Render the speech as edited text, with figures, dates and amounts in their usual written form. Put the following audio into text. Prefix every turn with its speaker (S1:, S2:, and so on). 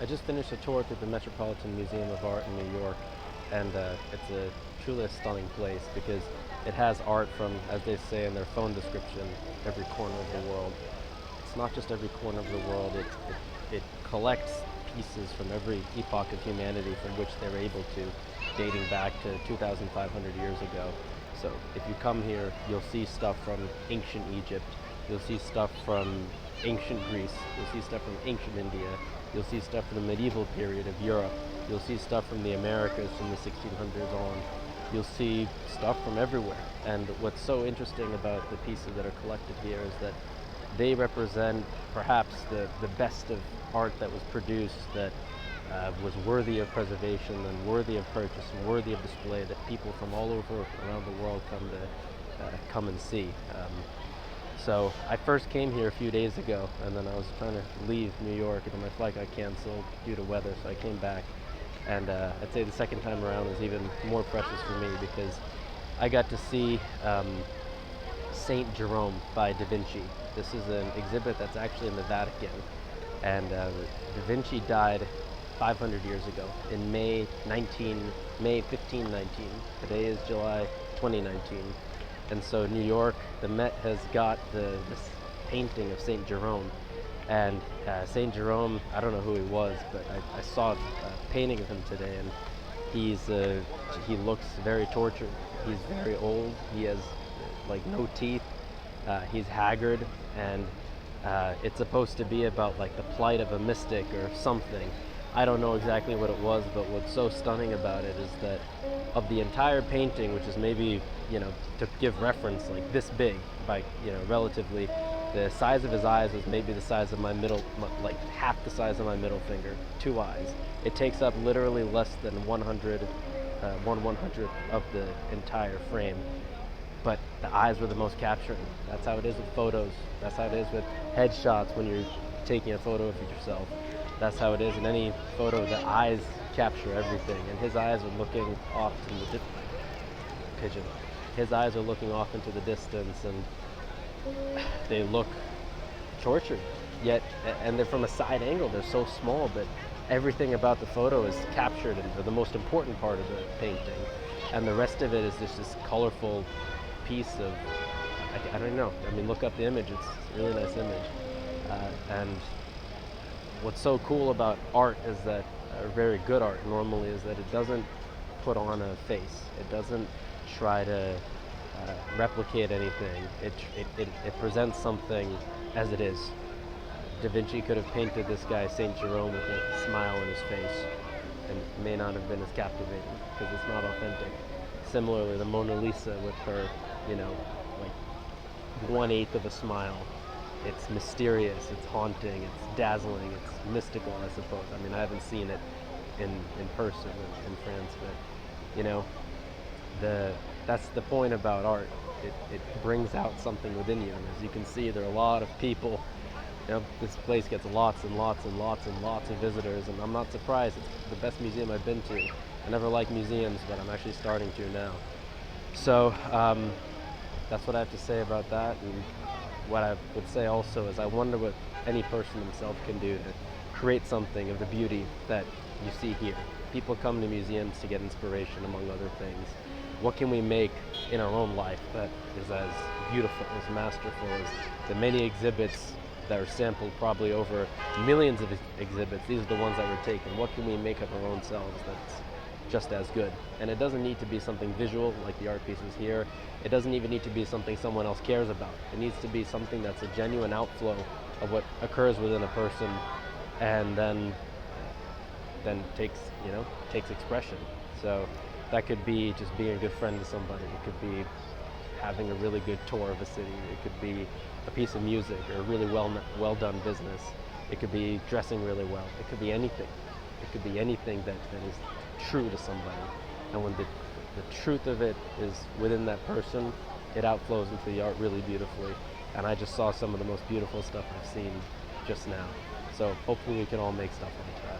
S1: I just finished a tour through the Metropolitan Museum of Art in New York, and it's a truly a stunning place because it has art from, as they say in their phone description, every corner of the world. It's not just every corner of the world, it collects pieces from every epoch of humanity from which they were able to, dating back to 2,500 years ago. So if you come here, you'll see stuff from ancient Egypt, you'll see stuff from ancient Greece, you'll see stuff from ancient India, you'll see stuff from the medieval period of Europe, you'll see stuff from the Americas from the 1600s on, you'll see stuff from everywhere. And what's so interesting about the pieces that are collected here is that they represent perhaps the best of art that was produced that was worthy of preservation and worthy of purchase and worthy of display that people from all over around the world come and see. So I first came here a few days ago, and then I was trying to leave New York, and my flight got canceled due to weather, so I came back. And I'd say the second time around was even more precious for me because I got to see Saint Jerome by Da Vinci. This is an exhibit that's actually in the Vatican, and Da Vinci died 500 years ago in May 1519. Today is July 2019. And so New York, the Met has got this painting of Saint Jerome. And Saint Jerome, I don't know who he was, but I saw a painting of him today, and he looks very tortured. He's very old. He has like no teeth. He's haggard, and it's supposed to be about like the plight of a mystic or something. I don't know exactly what it was, but what's so stunning about it is that of the entire painting, which is maybe, to give reference, like this big, by, relatively, the size of his eyes was maybe the size of like half the size of my middle finger, 2 eyes. It takes up literally less than 100th of the entire frame. But the eyes were the most capturing. That's how it is with photos. That's how it is with headshots when you're taking a photo of yourself. That's how it is in any photo. The eyes capture everything, and his eyes are looking off to the pigeon. His eyes are looking off into the distance, and they look tortured. Yet, and they're from a side angle. They're so small, but everything about the photo is captured in the most important part of the painting, and the rest of it is just this colorful piece of I don't know. I mean, look up the image. It's a really nice image, and what's so cool about art is that, very good art normally, is that it doesn't put on a face. It doesn't try to replicate anything. It presents something as it is. Da Vinci could have painted this guy, Saint Jerome, with a smile on his face, and it may not have been as captivating because it's not authentic. Similarly, the Mona Lisa with her, like 1/8 of a smile. It's mysterious, it's haunting, it's dazzling, it's mystical, I suppose. I mean, I haven't seen it in person in France, but that's the point about art. It brings out something within you, and as you can see, there are a lot of people. This place gets lots and lots and lots and lots of visitors, and I'm not surprised. It's the best museum I've been to. I never liked museums, but I'm actually starting to now. So that's what I have to say about that. And what I would say also is I wonder what any person themselves can do to create something of the beauty that you see here. People come to museums to get inspiration, among other things. What can we make in our own life that is as beautiful, as masterful as the many exhibits that are sampled, probably over millions of exhibits? These are the ones that were taken. What can we make of our own selves that's just as good? And it doesn't need to be something visual like the art pieces here. It doesn't even need to be something someone else cares about. It needs to be something that's a genuine outflow of what occurs within a person, and then takes expression. So that could be just being a good friend to somebody. It could be having a really good tour of a city. It could be a piece of music or a really well done business. It could be dressing really well. It could be anything. It could be anything that is true to somebody. And when the truth of it is within that person, it outflows into the art really beautifully. And I just saw some of the most beautiful stuff I've seen just now. So hopefully we can all make stuff like that.